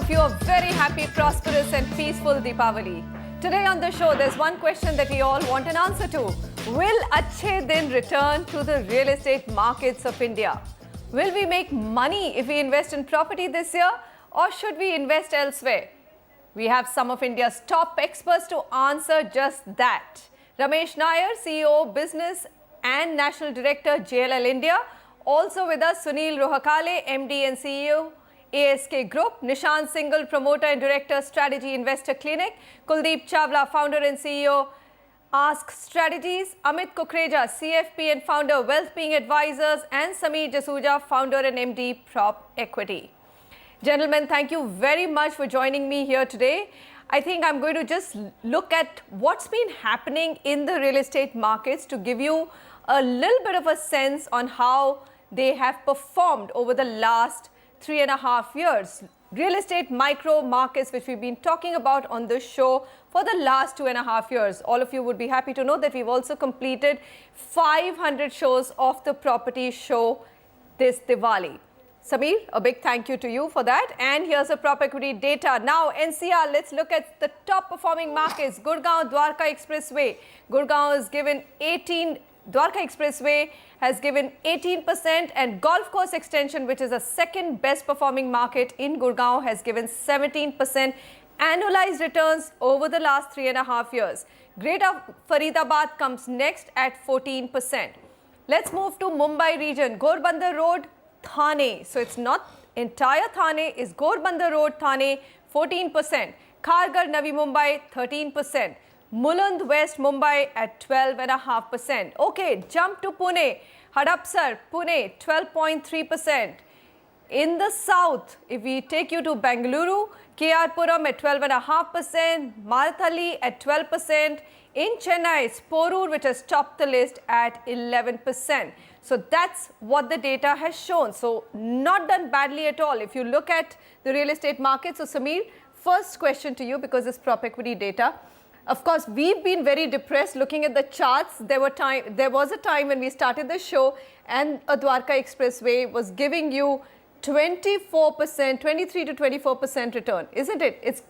of you a very happy, prosperous and peaceful Diwali. Today on the show, there's one question that we all want an answer to. Will Achhe Din return to the real estate markets of India? Will we make money if we invest in property this year, or should we invest elsewhere? We have some of India's top experts to answer just that. Ramesh Nair, CEO, Business and National Director, JLL India. Also with us, Sunil Rohakale, MD and CEO, ASK Group. Nishant Singhal, Promoter and Director, Strategy Investor Clinic. Kuldeep Chawla, Founder and CEO, Ask Strategies. Amit Kukreja, CFP and Founder, Wealth Being Advisors. And Sameer Jasuja, Founder and MD, Prop Equity. Gentlemen, thank you very much for joining me here today. I think I'm going to just look at what's been happening in the real estate markets to give you a little bit of a sense on how they have performed over the last 3.5 years. Real estate micro markets, which we've been talking about on this show for the last 2.5 years. All of you would be happy to know that we've also completed 500 shows of the property show this Diwali. Sameer, a big thank you to you for that. And here's the prop equity data. Now, NCR, let's look at the top performing markets. Gurgaon Dwarka Expressway. Gurgaon has given 18, Dwarka Expressway has given 18%, and Golf Course Extension, which is the second best performing market in Gurgaon, has given 17% annualized returns over the last 3.5 years. Greater Faridabad comes next at 14%. Let's move to Mumbai region. Gorbandar Road, Thane. So it's not entire Thane, it's Gorbandar Road, Thane, 14%. Kharghar, Navi Mumbai, 13%. Mulund, West Mumbai at 12.5%. Okay, jump to Pune. Hadapsar, Pune, 12.3%. In the south, if we take you to Bengaluru, KR Puram at 12.5%, Marathalli at 12%. In Chennai, Sporur, which has topped the list at 11%. So that's what the data has shown. So not done badly at all. If you look at the real estate market, so Sameer, first question to you, because it's prop equity data. Of course, we've been very depressed looking at the charts. There was a time when we started the show and a Dwarka Expressway was giving you 24%, 23 to 24% return, isn't it? It's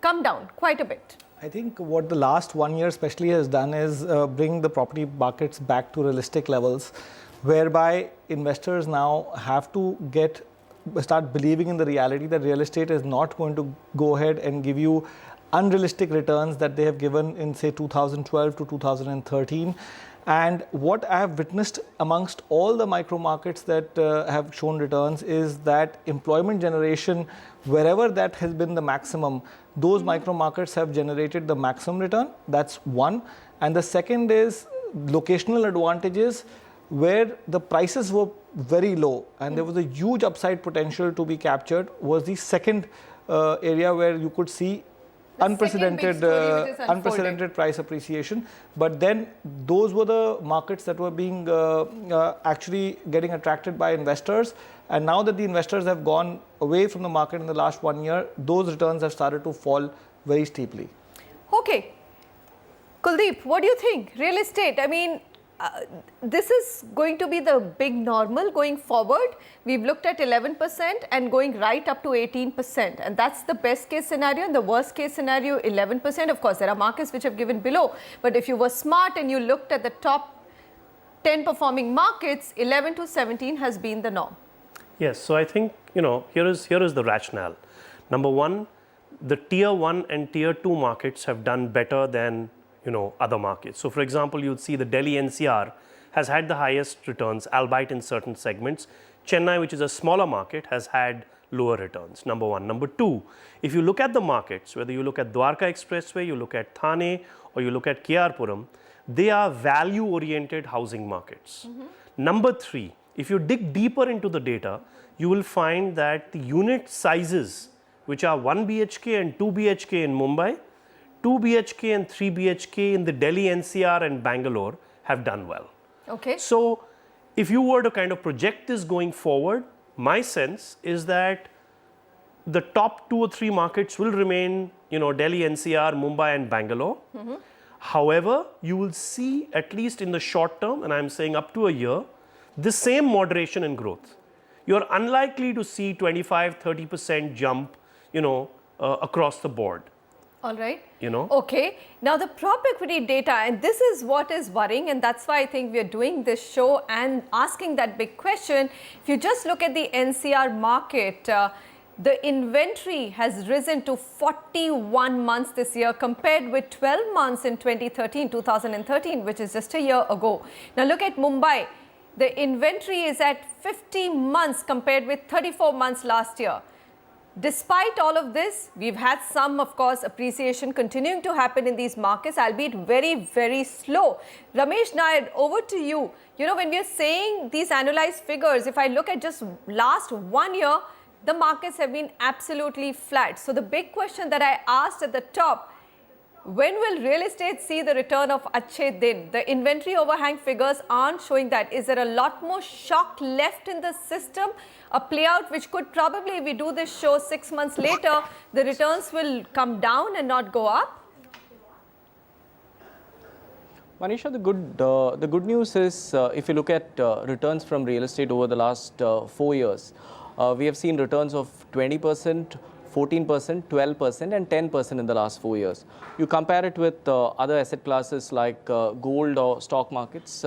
come down quite a bit. I think what the last 1 year especially has done is bring the property markets back to realistic levels, whereby investors now have to start believing in the reality that real estate is not going to go ahead and give you unrealistic returns that they have given in, say, 2012 to 2013. And what I have witnessed amongst all the micro markets that have shown returns is that employment generation, wherever that has been the maximum, those micro markets have generated the maximum return. That's one. And the second is locational advantages, where the prices were very low and there was a huge upside potential to be captured, was the second area where you could see unprecedented price appreciation. But then those were the markets that were being actually getting attracted by investors. And now that the investors have gone away from the market in the last 1 year, those returns have started to fall very steeply. Okay. Kuldeep, what do you think? Real estate, I mean, this is going to be the big normal going forward. We've looked at 11% and going right up to 18%. And that's the best case scenario. And the worst case scenario, 11%. Of course, there are markets which have given below. But if you were smart and you looked at the top 10 performing markets, 11 to 17 has been the norm. Yes. So I think, here is the rationale. Number one, the tier 1 and tier 2 markets have done better than other markets. So for example, you'd see the Delhi NCR has had the highest returns, albeit in certain segments. Chennai, which is a smaller market, has had lower returns, number one. Number two, if you look at the markets, whether you look at Dwarka Expressway, you look at Thane, or you look at KR Puram, they are value-oriented housing markets. Number three, if you dig deeper into the data, you will find that the unit sizes, which are 1 BHK and 2 BHK in Mumbai, 2 BHK and 3 BHK in the Delhi NCR and Bangalore have done well. Okay. So if you were to kind of project this going forward, my sense is that the top 2 or 3 markets will remain, Delhi NCR, Mumbai and Bangalore. However, you will see, at least in the short term, and I'm saying up to a year, the same moderation in growth. You're unlikely to see 25-30% jump across the board. All right. You know. Okay. Now the prop equity data, and this is what is worrying, and that's why I think we are doing this show and asking that big question. If you just look at the NCR market, the inventory has risen to 41 months this year compared with 12 months in 2013, which is just a year ago. Now look at Mumbai. The inventory is at 50 months compared with 34 months last year. Despite all of this, we've had some, of course, appreciation continuing to happen in these markets, albeit very, very slow. Ramesh Nair, over to you. You know, when we are saying these annualized figures, if I look at just last 1 year, the markets have been absolutely flat. So the big question that I asked at the top, when will real estate see the return of Achhe Din? The inventory overhang figures aren't showing that. Is there a lot more shock left in the system? A playout which could probably, if we do this show 6 months later, the returns will come down and not go up? Manisha, the good news is if you look at returns from real estate over the last 4 years, we have seen returns of 20%, 14%, 12% and 10% in the last 4 years. You compare it with other asset classes like gold or stock markets,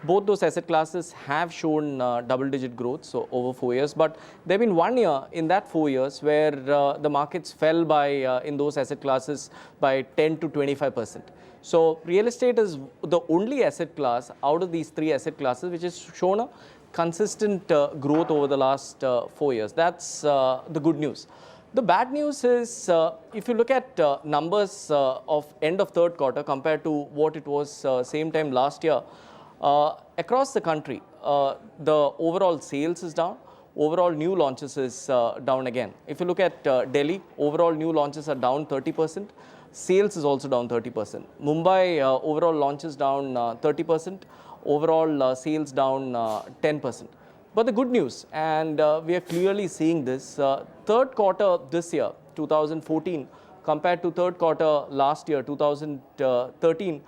both those asset classes have shown double-digit growth so over 4 years. But there have been 1 year in that 4 years where the markets fell by, in those asset classes by 10 to 25%. So real estate is the only asset class out of these 3 asset classes which has shown a consistent growth over the last 4 years. That's the good news. The bad news is if you look at numbers of end of third quarter compared to what it was same time last year, across the country, the overall sales is down. Overall new launches is down again. If you look at Delhi, overall new launches are down 30%. Sales is also down 30%. Mumbai, overall launches down 30%. Overall sales down 10%. But the good news, and we are clearly seeing this, third quarter this year, 2014, compared to third quarter last year, 2013,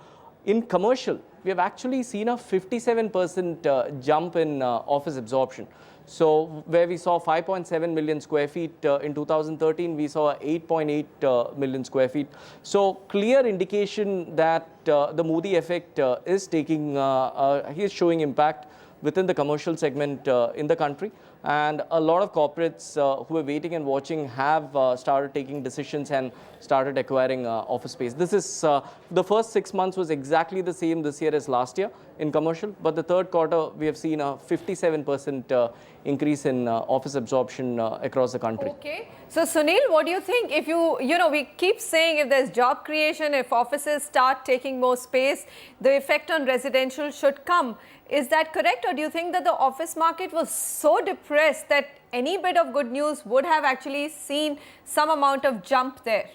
in commercial, we have actually seen a 57% jump in office absorption. So where we saw 5.7 million square feet in 2013, we saw 8.8 million square feet. So clear indication that the Modi effect is taking, is showing impact within the commercial segment in the country. And a lot of corporates who are waiting and watching have started taking decisions and started acquiring office space. This is the first 6 months was exactly the same this year as last year in commercial, but the third quarter we have seen a 57% increase in office absorption across the country. Okay. So Sunil, what do you think? If we keep saying if there's job creation, if offices start taking more space, the effect on residential should come. Is that correct? Or do you think that the office market was so depressed that any bit of good news would have actually seen some amount of jump there?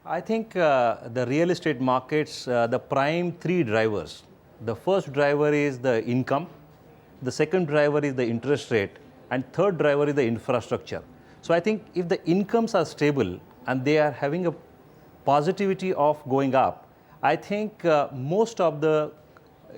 I think the real estate markets, the prime 3 drivers. The first driver is the income. The second driver is the interest rate. And third driver is the infrastructure. So I think if the incomes are stable and they are having a positivity of going up, I think most of the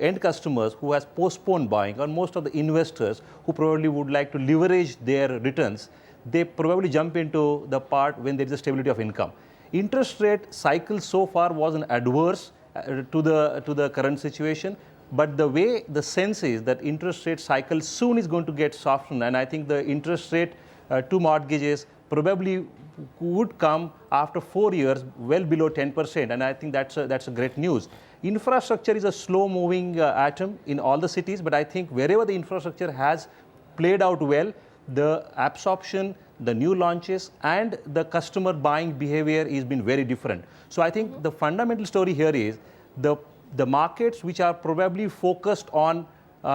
end customers who has postponed buying, or most of the investors who probably would like to leverage their returns, they probably jump into the part when there is a stability of income. Interest rate cycle so far was an adverse to the current situation, but the way the sense is that interest rate cycle soon is going to get softened, and I think the interest rate to mortgages probably would come after 4 years well below 10%, and I think that's a great news. Infrastructure is a slow-moving atom in all the cities, but I think wherever the infrastructure has played out well, the absorption, the new launches, and the customer buying behavior has been very different. So I think the fundamental story here is the markets which are probably focused on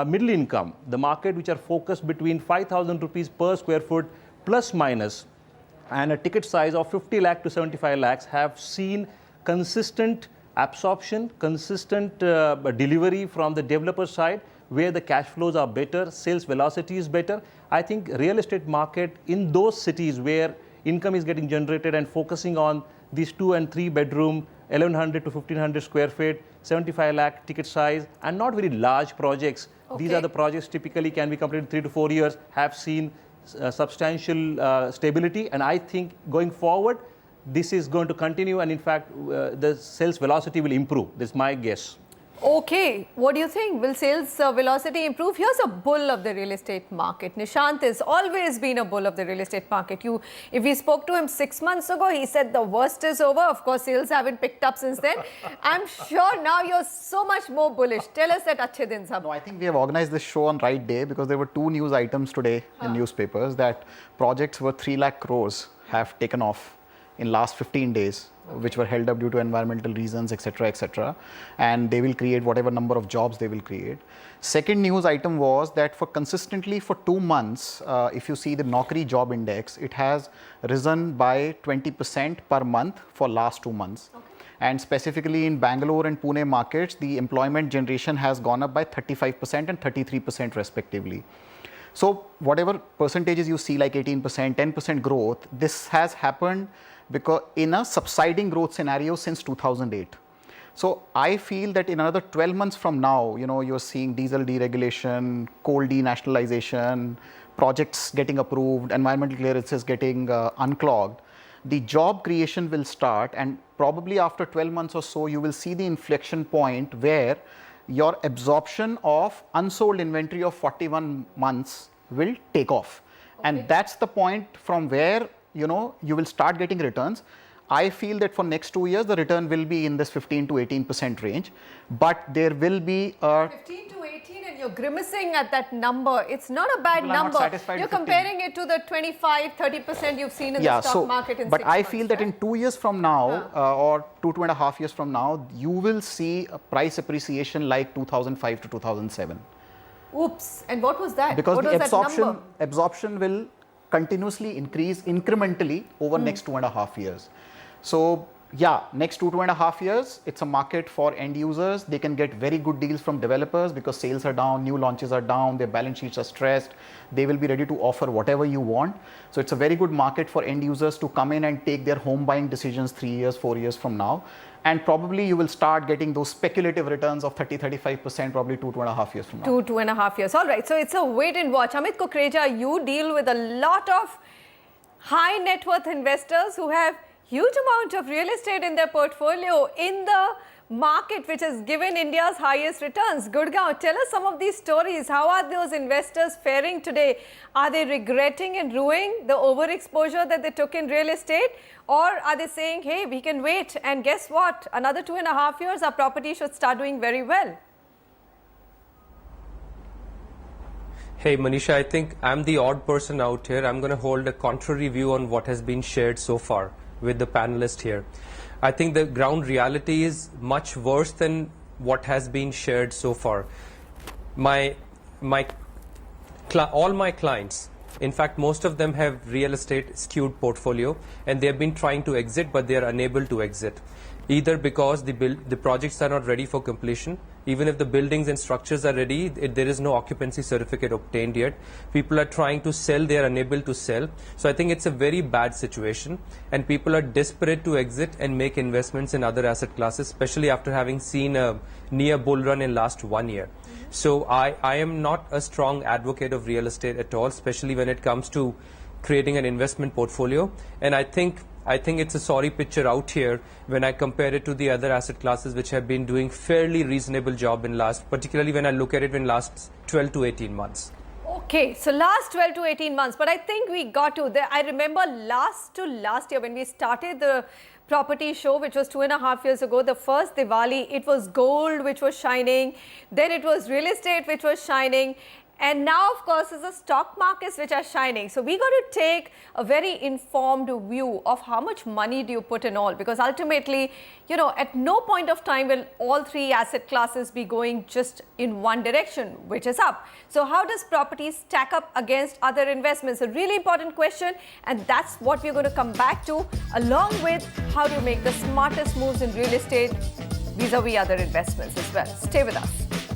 middle income, the market which are focused between 5,000 rupees per square foot plus minus, and a ticket size of 50 lakh to 75 lakhs have seen consistent absorption, consistent delivery from the developer side, where the cash flows are better, sales velocity is better. I think real estate market in those cities where income is getting generated and focusing on these 2 and 3 bedroom, 1100 to 1500 square feet, 75 lakh ticket size, and not very large projects. Okay. These are the projects typically can be completed in 3 to 4 years, have seen substantial stability, and I think going forward, this is going to continue, and in fact, the sales velocity will improve. This is my guess. Okay, what do you think? Will sales velocity improve? Here's a bull of the real estate market. Nishant has always been a bull of the real estate market. If we spoke to him 6 months ago, he said the worst is over. Of course, sales haven't picked up since then. I'm sure now you're so much more bullish. Tell us that Achhe Din Sab. No, I think we have organized this show on right day because there were two news items today in newspapers that projects worth 3 lakh crores have taken off in last 15 days, which were held up due to environmental reasons, etc., and they will create whatever number of jobs they will create. Second news item was that for 2 months, if you see the Naukri job index, it has risen by 20% per month for last 2 months. Okay. And specifically in Bangalore and Pune markets, the employment generation has gone up by 35% and 33% respectively. So whatever percentages you see, like 18%, 10% growth, this has happened because in a subsiding growth scenario since 2008. So I feel that in another 12 months from now, you're seeing diesel deregulation, coal denationalization, projects getting approved, environmental clearances getting unclogged. The job creation will start, and probably after 12 months or so, you will see the inflection point where your absorption of unsold inventory of 41 months will take off. Okay. And that's the point from where you will start getting returns. I feel that for next 2 years, the return will be in this 15 to 18% range, but there will be a 15 to 18, and you're grimacing at that number. It's not a bad number. You're comparing it to the 25, 30% you've seen in the stock market in 6 months. But I feel that in 2 years from now, or 2.5 years from now, you will see a price appreciation like 2005 to 2007. Oops. And what was that? Because what the absorption will continuously increase incrementally over next 2.5 years. So yeah, next 2.5 years, it's a market for end users. They can get very good deals from developers because sales are down, new launches are down, their balance sheets are stressed. They will be ready to offer whatever you want. So it's a very good market for end users to come in and take their home buying decisions 3 years, 4 years from now. And probably you will start getting those speculative returns of 30-35% probably 2.5 years from now. 2.5 years. All right. So it's a wait and watch. Amit Kukreja, you deal with a lot of high net worth investors who have huge amount of real estate in their portfolio in the market which has given India's highest returns. Gurgaon, tell us some of these stories. How are those investors faring today? Are they regretting and ruining the overexposure that they took in real estate? Or are they saying, hey, we can wait, and guess what? Another 2.5 years, our property should start doing very well. Hey Manisha, I think I'm the odd person out here. I'm going to hold a contrary view on what has been shared so far with the panelist here. I think the ground reality is much worse than what has been shared so far. All my clients, in fact, most of them have real estate skewed portfolio, and they have been trying to exit, but they are unable to exit. Either because the projects are not ready for completion. Even if the buildings and structures are ready, there is no occupancy certificate obtained yet. People are trying to sell, they are unable to sell. So I think it's a very bad situation, and people are desperate to exit and make investments in other asset classes, especially after having seen a near bull run in last 1 year. So I am not a strong advocate of real estate at all, especially when it comes to creating an investment portfolio. And I think it's a sorry picture out here when I compare it to the other asset classes which have been doing fairly reasonable job in particularly when I look at it in last 12 to 18 months. Okay, so last 12 to 18 months, but I think we got to there. I remember last year when we started the property show, which was 2.5 years ago, the first Diwali, it was gold which was shining, then it was real estate which was shining. And now, of course, it's the stock markets which are shining. So we got to take a very informed view of how much money do you put in all, because ultimately, at no point of time will all three asset classes be going just in one direction, which is up. So how does property stack up against other investments? A really important question, and that's what we're going to come back to, along with how to make the smartest moves in real estate vis-a-vis other investments as well. Stay with us.